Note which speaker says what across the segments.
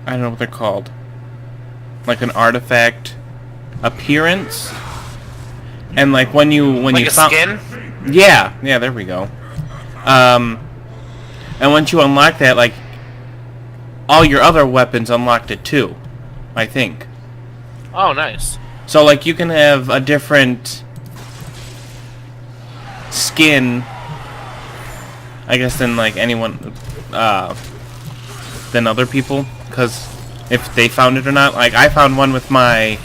Speaker 1: I don't know what they're called. Like an artifact appearance. And like when you
Speaker 2: like a
Speaker 1: found
Speaker 2: skin?
Speaker 1: Yeah, there we go. And once you unlock that, like all your other weapons unlocked it too, I think.
Speaker 2: Oh, nice.
Speaker 1: So like you can have a different skin, I guess, than like anyone than other people, because if they found it or not. Like I found one with my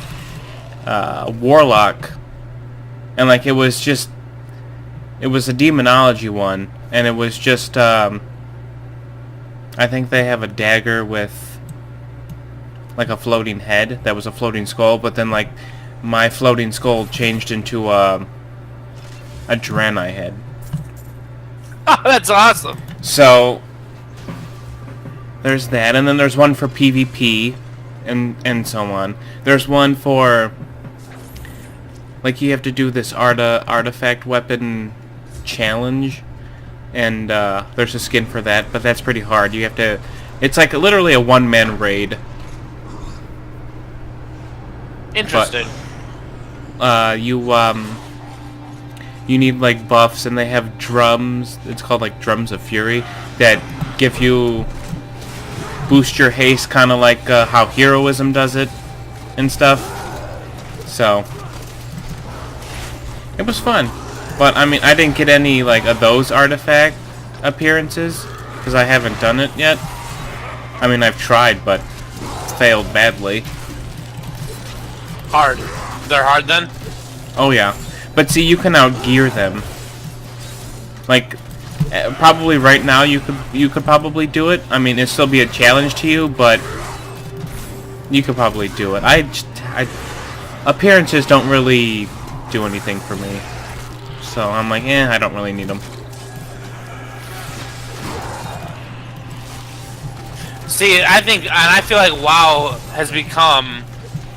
Speaker 1: warlock, and like it was a demonology one, and it was just I think they have a dagger with like a floating head that was a floating skull, but then like my floating skull changed into a Draenei head.
Speaker 2: Oh, that's awesome.
Speaker 1: So there's that, and then there's one for PvP and so on. There's one for like you have to do this artifact weapon challenge, and there's a skin for that, but that's pretty hard. You have to, it's like literally a one-man raid.
Speaker 2: Interesting.
Speaker 1: But, you need like buffs, and they have drums. It's called like Drums of Fury that give you boost your haste, kind of like how heroism does it and stuff. So it was fun, but I mean I didn't get any like of those artifact appearances because I haven't done it yet. I mean I've tried, but failed badly.
Speaker 2: Hard. They're hard then?
Speaker 1: Oh yeah. But see, you can outgear them. Like, probably right now you could probably do it. I mean, it'd still be a challenge to you, but you could probably do it. Appearances don't really do anything for me, so I'm like, I don't really need them.
Speaker 2: See, I feel like WoW has become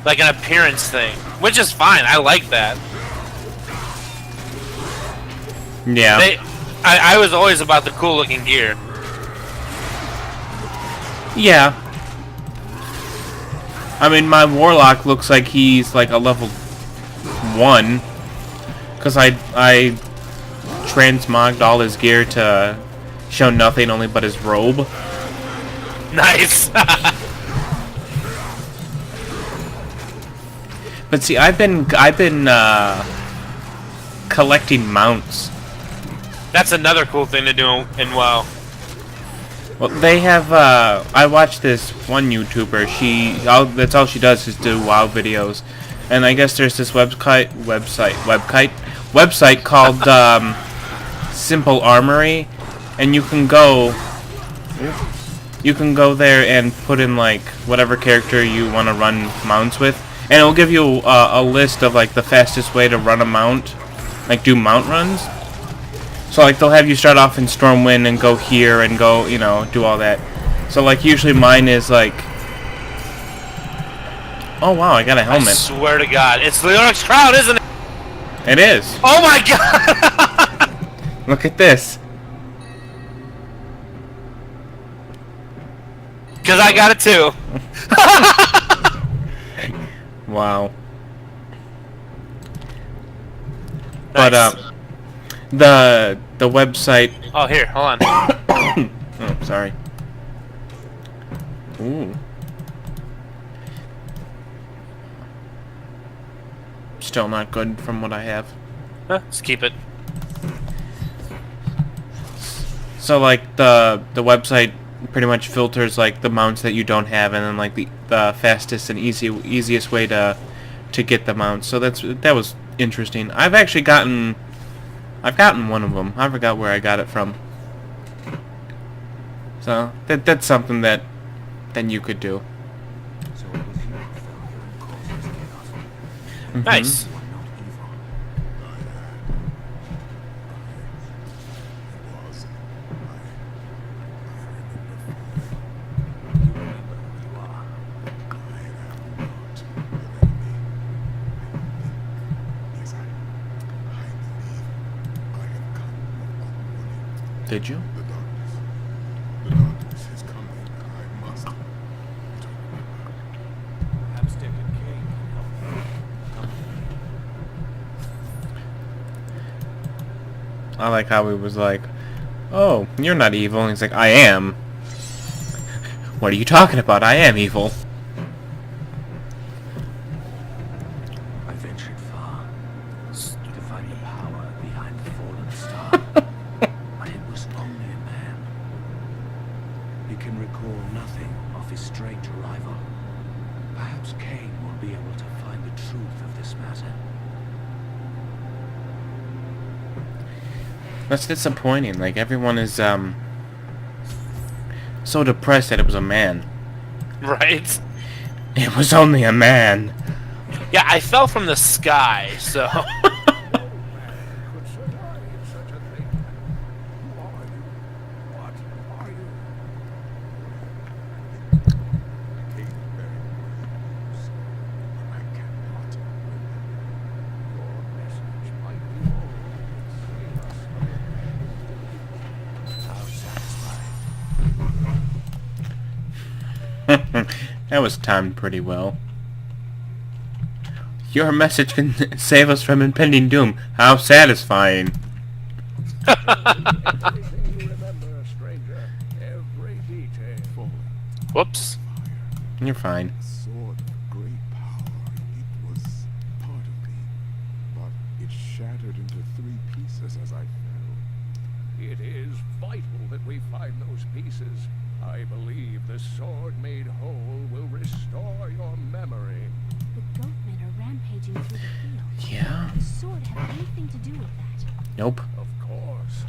Speaker 2: like an appearance thing, which is fine. I like that.
Speaker 1: Yeah.
Speaker 2: I was always about the cool looking gear.
Speaker 1: Yeah. I mean, my warlock looks like he's like a level 1, because I transmogged all his gear to show nothing only but his robe.
Speaker 2: Nice.
Speaker 1: But see, I've been collecting mounts.
Speaker 2: That's another cool thing to do in WoW.
Speaker 1: Well, they have. I watched this one YouTuber. That's all she does is do WoW videos, and I guess there's this website called Simple Armory, and you can go there and put in like whatever character you want to run mounts with, and it will give you a list of like the fastest way to run a mount, like do mount runs. So like they'll have you start off in Stormwind and go here and go, do all that. So like usually mine is like, oh wow, I got a helmet.
Speaker 2: I swear to God, it's the Leonox Crown, isn't it?
Speaker 1: It is.
Speaker 2: Oh my God!
Speaker 1: Look at this.
Speaker 2: Because I got it too.
Speaker 1: Wow.
Speaker 2: Nice.
Speaker 1: But the website.
Speaker 2: Oh, here, hold on.
Speaker 1: Oh, sorry. Ooh. Still not good from what I have.
Speaker 2: Let's keep it.
Speaker 1: So like the website pretty much filters like the mounts that you don't have, and then like the fastest and easiest way to get the mounts. So that was interesting. I've gotten one of them. I forgot where I got it from. So that's something that then you could do.
Speaker 2: Nice.
Speaker 1: Did you? I like how he was like, "Oh, you're not evil." And he's like, "I am." What are you talking about? I am evil.
Speaker 3: I ventured far to find the power behind the fallen star, but it was only a man. He can recall nothing of his strange arrival. Perhaps Cain will be able to find the truth of this matter.
Speaker 1: That's disappointing. Like, everyone is, so depressed that it was a man.
Speaker 2: Right?
Speaker 1: It was only a man.
Speaker 2: Yeah, I fell from the sky, so...
Speaker 1: That was timed pretty well. Your message can save us from impending doom. How satisfying.
Speaker 2: Whoops.
Speaker 1: You're fine.
Speaker 4: Sword of great power. It was part of me, but it shattered into 3 pieces as I fell.
Speaker 5: It is vital that we find those pieces. I believe the sword made whole will restore your memory.
Speaker 6: The goatmen are rampaging through the field.
Speaker 1: Yeah?
Speaker 6: Does the sword have anything to do with that?
Speaker 1: Nope.
Speaker 5: Of course.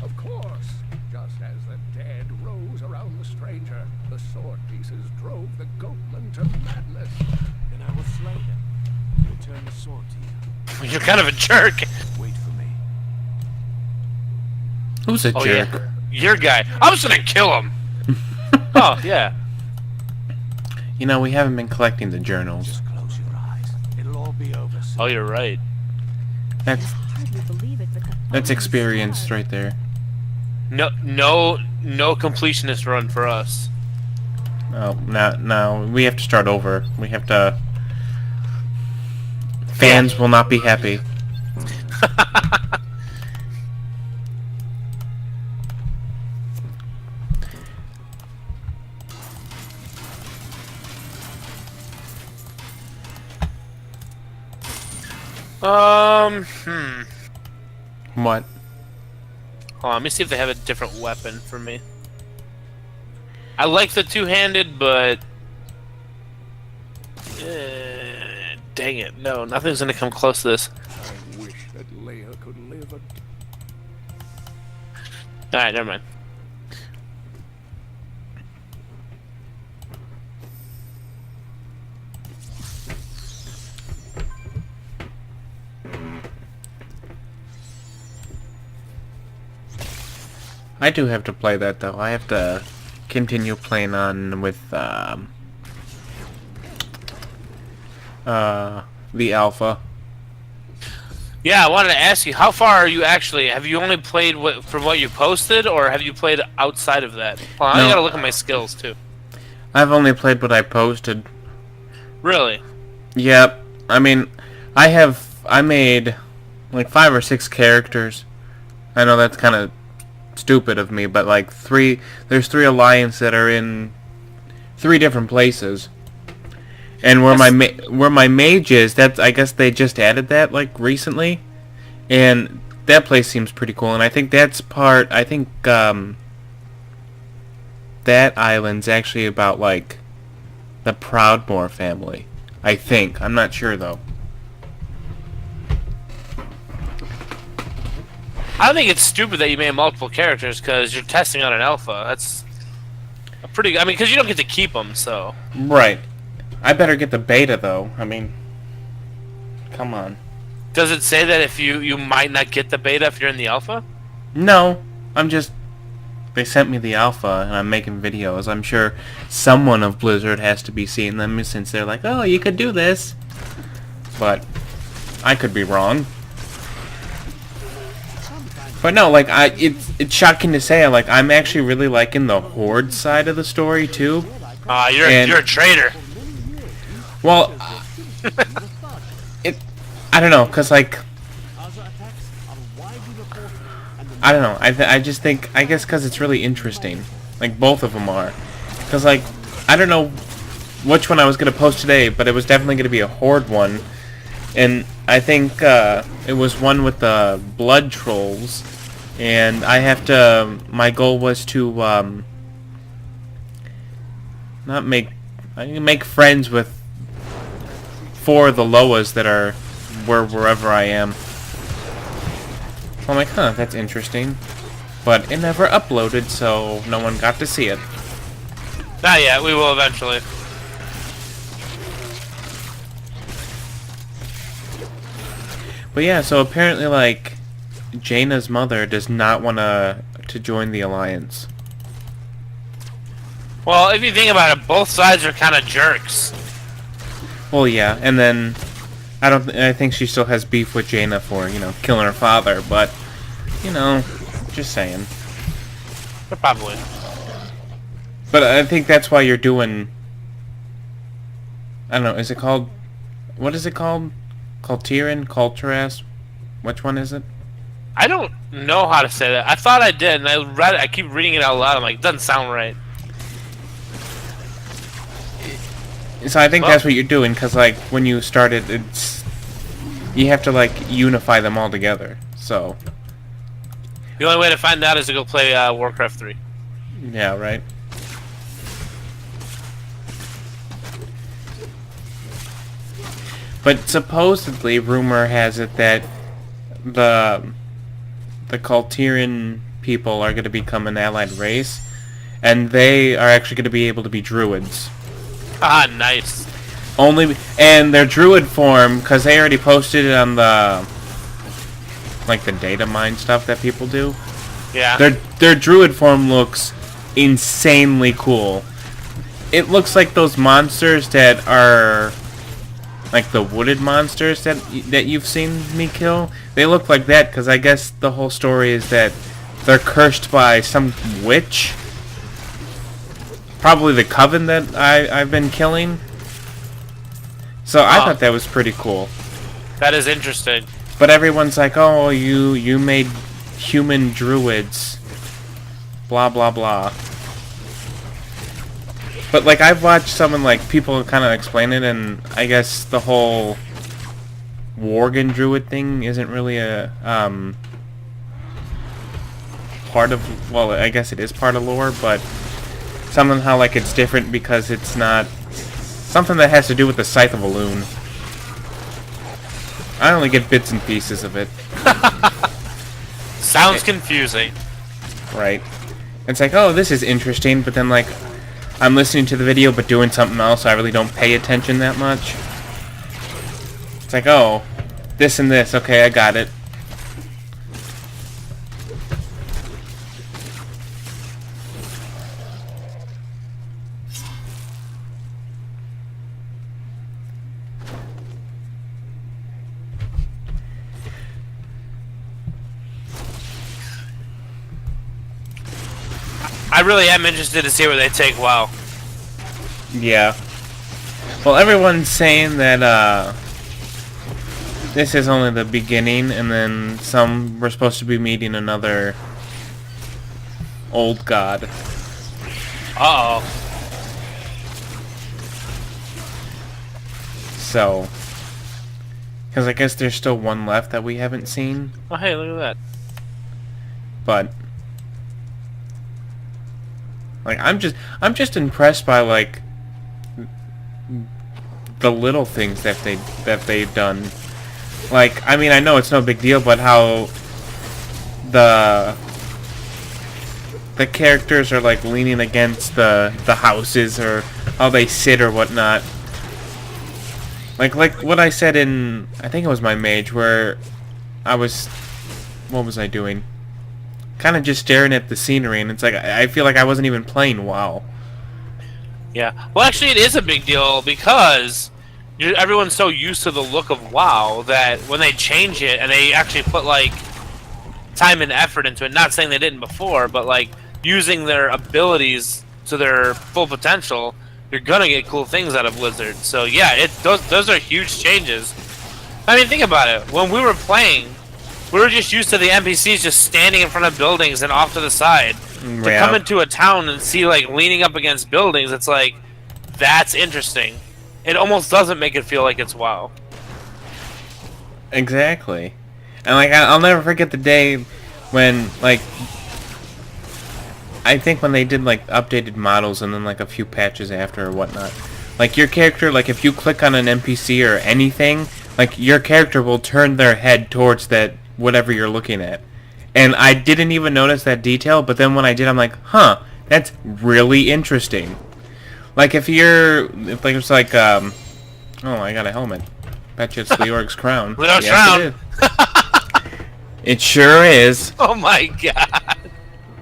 Speaker 5: Just as the dead rose around the stranger, the sword pieces drove the goatmen to madness.
Speaker 3: Then I will slay them. Return the sword to you.
Speaker 2: You're kind of a jerk.
Speaker 3: Wait for me.
Speaker 1: Who's a
Speaker 2: Oh,
Speaker 1: jerk?
Speaker 2: yeah. Your guy. I was gonna kill him. Oh, yeah.
Speaker 1: You know, we haven't been collecting the journals.
Speaker 3: Just close your eyes. It'll all be over soon.
Speaker 2: Oh, you're right.
Speaker 1: That's
Speaker 6: Hardly believe it, but the
Speaker 1: that's
Speaker 6: fallen
Speaker 1: experience
Speaker 6: star-
Speaker 1: right there.
Speaker 2: No completionist run for us.
Speaker 1: Oh, now we have to start over. We have to. Fans will not be happy. What?
Speaker 2: Hold on, let me see if they have a different weapon for me. I like the two-handed, but... dang it, no, nothing's gonna come close to this.
Speaker 5: I wish that Leia could live a...
Speaker 2: Alright, never mind.
Speaker 1: I do have to play that though. I have to continue playing on with the alpha.
Speaker 2: Yeah, I wanted to ask you, how far are you actually? Have you only played from what you posted, or have you played outside of that? Well, I
Speaker 1: No.
Speaker 2: gotta look at my skills, too.
Speaker 1: I've only played what I posted.
Speaker 2: Really?
Speaker 1: Yep. I mean, I made like 5 or 6 characters. I know that's kind of stupid of me, but like there's 3 alliance that are in 3 different places. And where my mage is, that's, I guess they just added that like recently, and that place seems pretty cool. And I think that's part. I think that island's actually about like the Proudmoore family. I think. I'm not sure though.
Speaker 2: I think it's stupid that you made multiple characters, because you're testing on an alpha. That's a pretty... I mean, because you don't get to keep them, so...
Speaker 1: Right. I better get the beta though. I mean, come on.
Speaker 2: Does it say that if you might not get the beta if you're in the alpha?
Speaker 1: No, I'm just... They sent me the alpha, and I'm making videos. I'm sure someone of Blizzard has to be seeing them, since they're like, oh, you could do this. But I could be wrong. But no, like, it's shocking to say, like, I'm actually really liking the Horde side of the story, too.
Speaker 2: You're a traitor.
Speaker 1: Well, I don't know, because, like, I don't know. I just think, I guess because it's really interesting. Like, both of them are. Because, like, I don't know which one I was going to post today, but it was definitely going to be a Horde one. And I think it was one with the blood trolls. And I have to, my goal was to not make friends with 4 of the Loas that are wherever I am. So I'm like, huh, that's interesting. But it never uploaded, so no one got to see it.
Speaker 2: Not yet. We will eventually.
Speaker 1: But yeah, so apparently, like, Jaina's mother does not want to join the Alliance.
Speaker 2: Well, if you think about it, both sides are kind of jerks.
Speaker 1: Well, yeah, and then I think she still has beef with Jaina for, you know, killing her father, but, you know, just saying.
Speaker 2: But probably.
Speaker 1: But I think that's why you're doing, I don't know, is it called, what is it called? Cultiran? Culturas? Which one is it?
Speaker 2: I don't know how to say that. I thought I did, and I read it. I keep reading it out loud. I'm like, it doesn't sound right.
Speaker 1: So I think that's what you're doing, because, like, when you start it, you have to, like, unify them all together, so.
Speaker 2: The only way to find out is to go play Warcraft 3.
Speaker 1: Yeah, right. But supposedly, rumor has it that the Cultiran people are going to become an allied race, and they are actually going to be able to be druids.
Speaker 2: Ah, nice.
Speaker 1: And their druid form, because they already posted it on the, like, the data mine stuff that people do.
Speaker 2: Yeah.
Speaker 1: Their druid form looks insanely cool. It looks like those monsters that are, like, the wooded monsters that you've seen me kill. They look like that because I guess the whole story is that they're cursed by some witch. Probably the coven that I've been killing. So I thought that was pretty cool.
Speaker 2: That is interesting.
Speaker 1: But everyone's like, oh, you made human druids. Blah, blah, blah. But, like, I've watched someone, like, people kind of explain it, and I guess the whole Worgen druid thing isn't really a, part of, well, I guess it is part of lore, but somehow, like, it's different because it's not something that has to do with the Scythe of Elune. I only get bits and pieces of it.
Speaker 2: Sounds confusing.
Speaker 1: Right. It's like, oh, this is interesting, but then, like, I'm listening to the video but doing something else, so I really don't pay attention that much. It's like, oh, this and this, okay, I got it.
Speaker 2: I really am interested to see where they take WoW.
Speaker 1: Yeah. Well, everyone's saying that, this is only the beginning, and then we're supposed to be meeting another old god.
Speaker 2: Uh-oh.
Speaker 1: So, because I guess there's still one left that we haven't seen,
Speaker 2: Oh, hey, look at that.
Speaker 1: but like I'm just impressed by, like, the little things that they've done. Like, I mean, I know it's no big deal, but how the characters are, like, leaning against the houses, or how they sit or whatnot. Like what I said in, I think it was my mage, where what was I doing? Kind of just staring at the scenery, and it's like, I feel like I wasn't even playing WoW.
Speaker 2: Yeah. Well, actually, it is a big deal because everyone's so used to the look of WoW that when they change it and they actually put, like, time and effort into it, not saying they didn't before, but, like, using their abilities to their full potential, you're gonna get cool things out of Blizzard. So yeah, those are huge changes. I mean, think about it. When we were playing, we're just used to the NPCs just standing in front of buildings and off to the side. To
Speaker 1: Yeah.
Speaker 2: come into a town and see like leaning up against buildings, it's like that's interesting. It almost doesn't make it feel like it's WoW.
Speaker 1: Exactly. And like I'll never forget the day when like I think when they did like updated models and then like a few patches after or whatnot. Like your character, like if you click on an NPC or anything, like your character will turn their head towards that whatever you're looking at. And I didn't even notice that detail, but then when I did, I'm like, huh, that's really interesting. Like if like it's like oh, I got a helmet. Bet you it's Leorg's crown.
Speaker 2: Leorg's
Speaker 1: crown. It is. It sure is.
Speaker 2: Oh my god.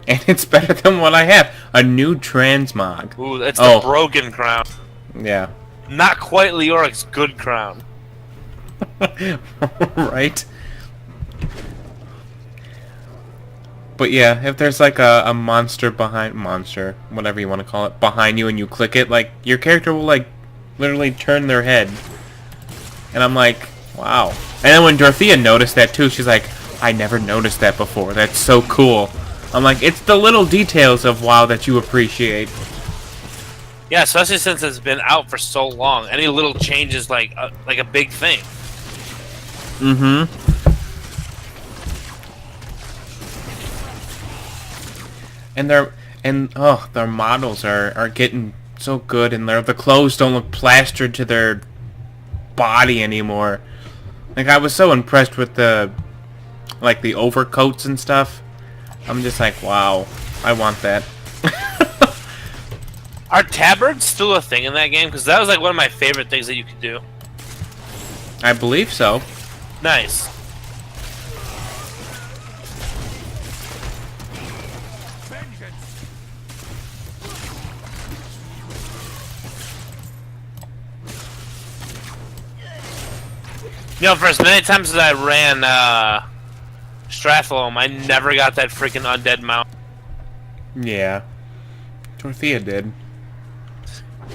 Speaker 1: And it's better than what I have. A new transmog.
Speaker 2: Ooh, it's the broken crown.
Speaker 1: Yeah.
Speaker 2: Not quite Leoric's good crown.
Speaker 1: Right? But yeah, if there's like a monster, whatever you want to call it, behind you and you click it, like, your character will like literally turn their head. And I'm like, wow. And then when Dorothea noticed that too, she's like, I never noticed that before. That's so cool. I'm like, it's the little details of WoW that you appreciate.
Speaker 2: Yeah, especially since it's been out for so long. Any little change is like a big thing.
Speaker 1: Mm-hmm. And their models are getting so good, and the clothes don't look plastered to their body anymore. Like I was so impressed with the overcoats and stuff. I'm just like, wow, I want that.
Speaker 2: Are tabards still a thing in that game? Because that was like one of my favorite things that you could do.
Speaker 1: I believe so.
Speaker 2: Nice. You know, for as many times as I ran Stratholome, I never got that freaking undead mount.
Speaker 1: Yeah. Dorothea did.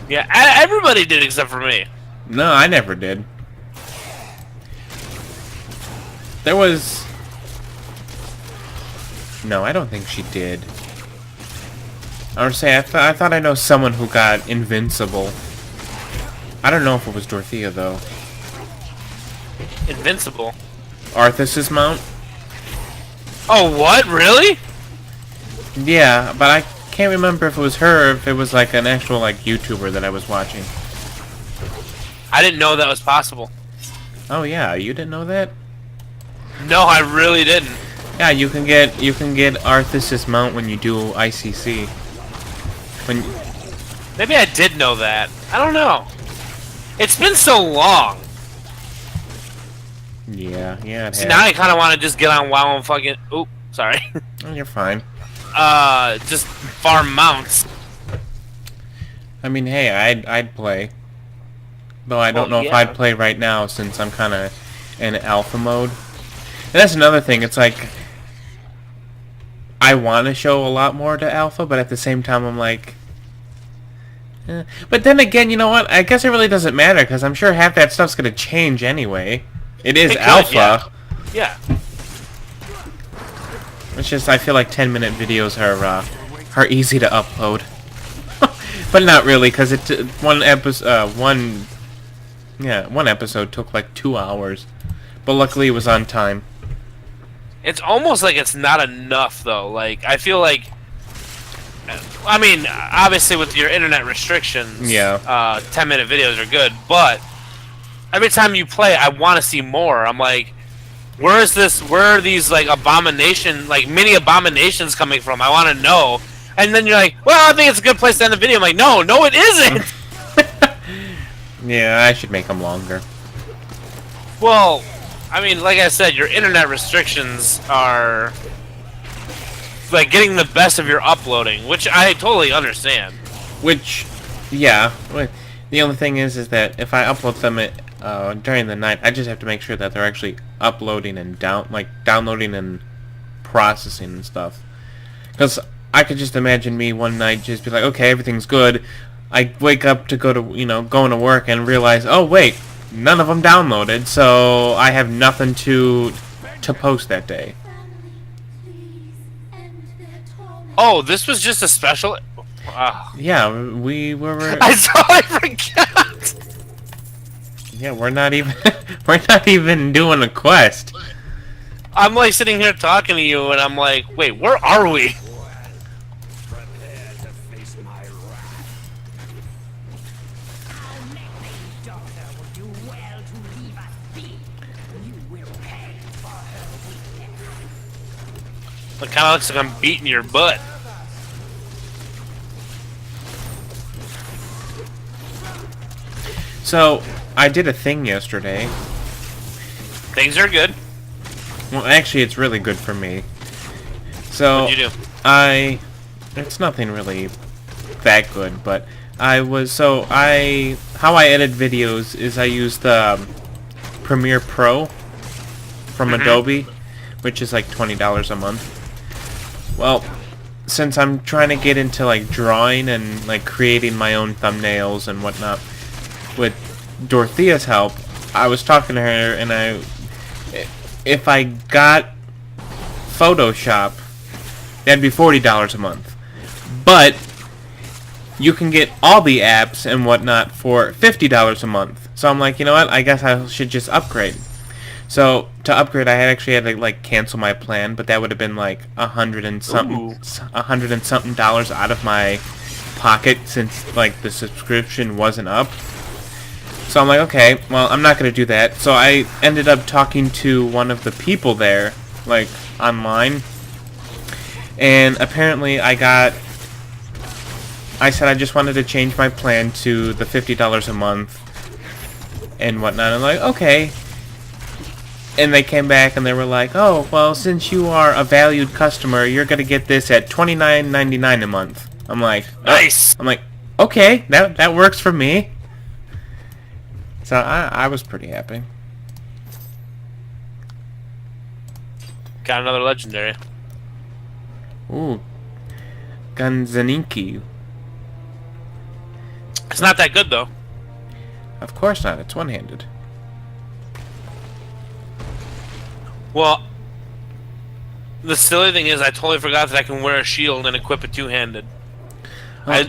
Speaker 2: Yeah, everybody did except for me.
Speaker 1: No, I never did. There was... No, I don't think she did. I would say, I thought I know someone who got invincible. I don't know if it was Dorothea, though.
Speaker 2: Invincible?
Speaker 1: Arthas's mount?
Speaker 2: Oh, what? Really?
Speaker 1: Yeah, but I can't remember if it was her or if it was like an actual like YouTuber that I was watching.
Speaker 2: I didn't know that was possible.
Speaker 1: Oh yeah, you didn't know that?
Speaker 2: No, I really didn't.
Speaker 1: Yeah, you can get Arthas's mount when you do ICC.
Speaker 2: Maybe I did know that. I don't know. It's been so long.
Speaker 1: Yeah, it
Speaker 2: See,
Speaker 1: has.
Speaker 2: now I kind of want to just get on WoW and fucking... Oop, sorry.
Speaker 1: Oh, you're fine.
Speaker 2: Just farm mounts.
Speaker 1: I mean, hey, I'd play. Though I don't know if I'd play right now since I'm kind of in alpha mode. And that's another thing. It's like I want to show a lot more to alpha, but at the same time I'm like... But then again, you know what? I guess it really doesn't matter because I'm sure half that stuff's going to change anyway. It is alpha.
Speaker 2: Yeah.
Speaker 1: It's just I feel like 10-minute videos are easy to upload, but not really because one episode took like 2 hours, but luckily it was on time.
Speaker 2: It's almost like it's not enough though. Like I feel like, I mean, obviously with your internet restrictions, 10-minute videos are good, but every time you play, I want to see more. I'm like, where are these like mini abominations coming from? I want to know. And then you're like, well, I think it's a good place to end the video. I'm like, no, it isn't.
Speaker 1: Yeah, I should make them longer.
Speaker 2: Well, I mean, like I said, your internet restrictions are like getting the best of your uploading, which I totally understand.
Speaker 1: Which, yeah. The only thing is that if I upload them during the night, I just have to make sure that they're actually uploading and downloading and processing and stuff. Because I could just imagine me one night just be like, okay, everything's good. I wake up to going to work and realize, oh wait, none of them downloaded, so I have nothing to to post that day.
Speaker 2: Oh, this was just a special. Ah.
Speaker 1: Yeah, we were.
Speaker 2: I totally forgot.
Speaker 1: Yeah, we're not even we're not even doing a quest.
Speaker 2: I'm like sitting here talking to you, and I'm like, wait, where are we?
Speaker 5: Prepare to face my wrath.
Speaker 7: Our necklace daughter would do well to leave us be. You will pay for her weakness.
Speaker 2: It kind of looks like I'm beating your butt.
Speaker 1: So I did a thing yesterday.
Speaker 2: Things are good.
Speaker 1: Well, actually, it's really good for me. So
Speaker 2: What'd you do?
Speaker 1: it's nothing really that good, but how I edit videos is I use the Premiere Pro from Adobe, which is like $20 a month. Well, since I'm trying to get into like drawing and like creating my own thumbnails and whatnot with Dorothea's help, I was talking to her, and if I got Photoshop, that'd be $40 a month. But you can get all the apps and whatnot for $50 a month. So I'm like, you know what? I guess I should just upgrade. So to upgrade, I had to like cancel my plan, but that would have been like $100 and something out of my pocket, since like the subscription wasn't up. So I'm like, okay, well, I'm not going to do that. So I ended up talking to one of the people there, like, online. And apparently I said I just wanted to change my plan to the $50 a month and whatnot. I'm like, okay. And they came back and they were like, oh, well, since you are a valued customer, you're going to get this at $29.99 a month. I'm like,
Speaker 2: Nice.
Speaker 1: I'm like, okay, that works for me. So I was pretty happy.
Speaker 2: Got another legendary.
Speaker 1: Ooh. Ganzaninki.
Speaker 2: It's not that good though.
Speaker 1: Of course not, it's one-handed.
Speaker 2: Well, the silly thing is, I totally forgot that I can wear a shield and equip it two-handed.
Speaker 1: Oh.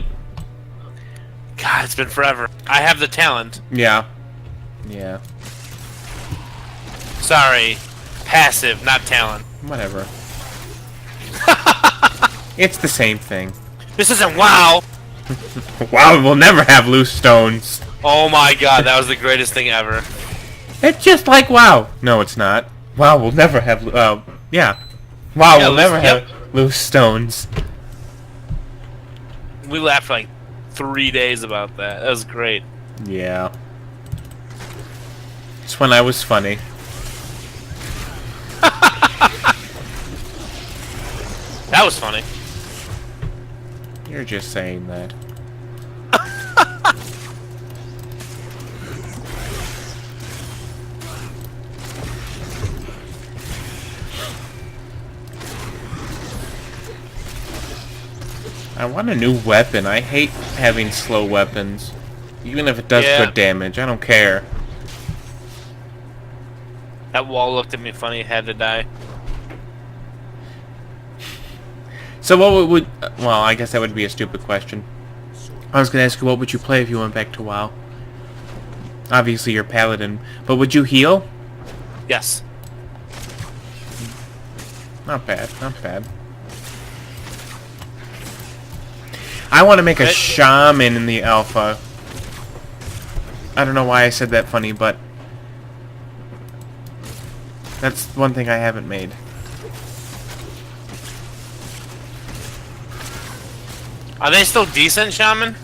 Speaker 2: God, it's been forever. I have the talent.
Speaker 1: Yeah. Yeah.
Speaker 2: Sorry. Passive, not talent.
Speaker 1: Whatever. It's the same thing.
Speaker 2: This isn't WoW!
Speaker 1: WoW will never have loose stones.
Speaker 2: Oh my god, that was the greatest thing ever.
Speaker 1: It's just like WoW. No, it's not. WoW will never have... yeah. WoW will never have loose stones.
Speaker 2: We laughed for like 3 days about that. That was great.
Speaker 1: Yeah. It's when I was funny.
Speaker 2: That was funny.
Speaker 1: You're just saying that. I want a new weapon. I hate having slow weapons. Even if it does good damage, I don't care.
Speaker 2: That wall looked at me funny, had to die.
Speaker 1: So what would... Well, I guess that would be a stupid question. I was going to ask you, what would you play if you went back to WoW? Obviously, you're Paladin. But would you heal?
Speaker 2: Yes.
Speaker 1: Not bad, not bad. I want to make a shaman in the alpha. I don't know why I said that funny, but... that's one thing I haven't made.
Speaker 2: Are they still decent, Shaman?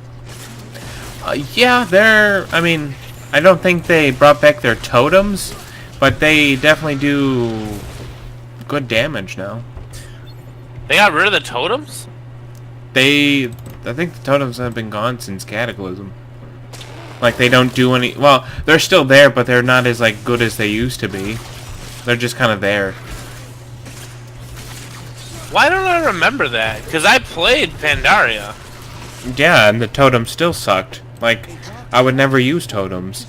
Speaker 1: Yeah, they're... I mean, I don't think they brought back their totems, but they definitely do good damage now.
Speaker 2: They got rid of the totems?
Speaker 1: I think the totems have been gone since Cataclysm. Like, they don't do any... Well, they're still there, but they're not as, like, good as they used to be. They're just kind of there.
Speaker 2: Why don't I remember that? Because I played Pandaria.
Speaker 1: Yeah, and the totems still sucked. Like, I would never use totems.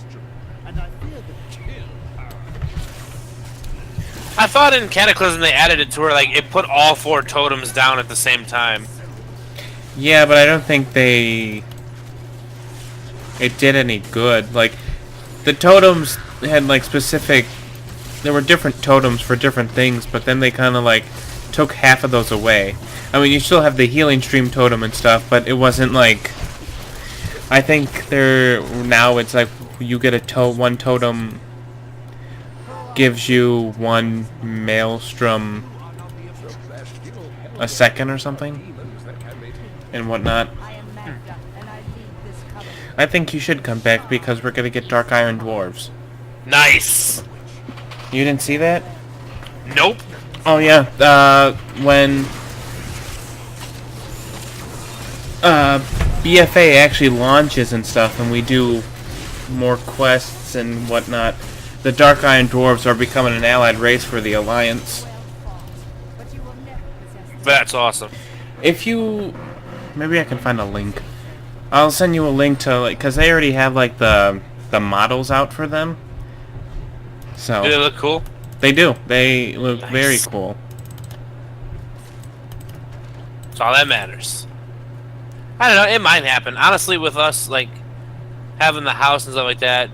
Speaker 2: I thought in Cataclysm they added it to where like it put all 4 totems down at the same time.
Speaker 1: Yeah, but I don't think it did any good. Like, the totems had like specific. There were different totems for different things, but then they kind of like took half of those away. I mean, you still have the healing stream totem and stuff, but it wasn't like. I think now it's like you get one totem gives you 1 maelstrom a second or something and whatnot. I think you should come back because we're gonna get Dark Iron Dwarves.
Speaker 2: Nice.
Speaker 1: You didn't see that?
Speaker 2: Nope.
Speaker 1: Oh yeah, when BFA actually launches and stuff, and we do more quests and whatnot, the Dark Iron Dwarves are becoming an allied race for the Alliance.
Speaker 2: That's awesome.
Speaker 1: If you... Maybe I can find a link. I'll send you a link to, like, because they already have, like, the models out for them. So...
Speaker 2: Do they look cool?
Speaker 1: They do. They look
Speaker 2: Nice.
Speaker 1: very cool.
Speaker 2: That's all that matters. I don't know, it might happen. Honestly, with us, like, having the house and stuff like that,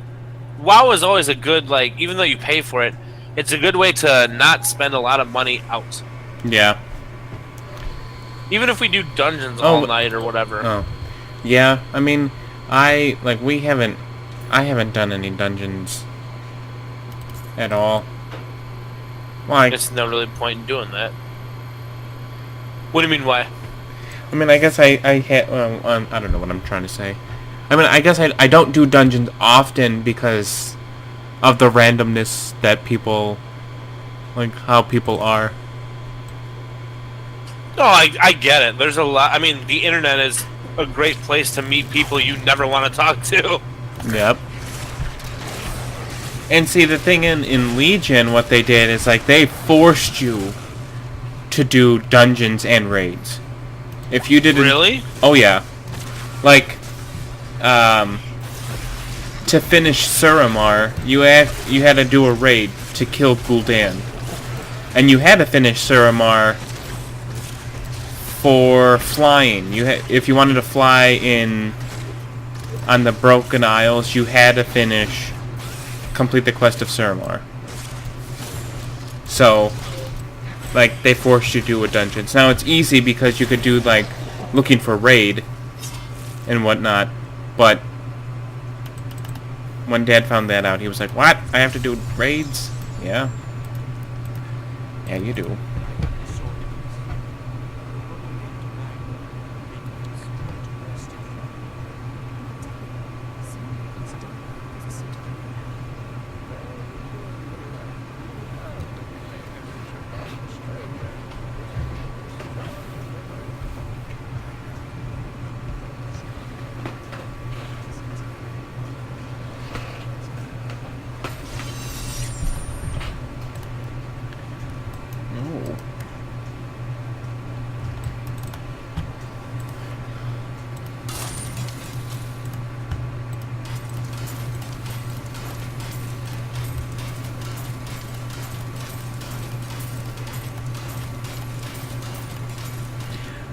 Speaker 2: WoW is always a good, like, even though you pay for it, it's a good way to not spend a lot of money out.
Speaker 1: Yeah.
Speaker 2: Even if we do dungeons all night or whatever.
Speaker 1: Oh. Yeah, I mean, I haven't done any dungeons at all. Why?
Speaker 2: There's no really point in doing that. What do you mean, why?
Speaker 1: I mean, I guess I don't know what I'm trying to say. I mean, I guess I don't do dungeons often because of the randomness that people, like, how people are.
Speaker 2: No, I get it. There's a lot. I mean, the internet is a great place to meet people you never want to talk to.
Speaker 1: Yep. And see, the thing in Legion, what they did is, like, they forced you to do dungeons and raids. If you didn't...
Speaker 2: Really?
Speaker 1: Oh, yeah. Like, to finish Suramar, you had to do a raid to kill Gul'dan. And you had to finish Suramar for flying. If you wanted to fly on the Broken Isles, you had to complete the quest of Suramar. So, like, they forced you to do a dungeons. Now it's easy because you could do, like, looking for raid and whatnot, but when Dad found that out, he was like, "What? I have to do raids?" Yeah. Yeah, you do.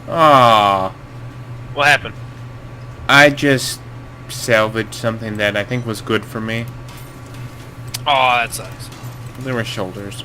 Speaker 1: Aww.
Speaker 2: What happened?
Speaker 1: I just salvaged something that I think was good for me.
Speaker 2: Oh, that sucks.
Speaker 1: They were shoulders.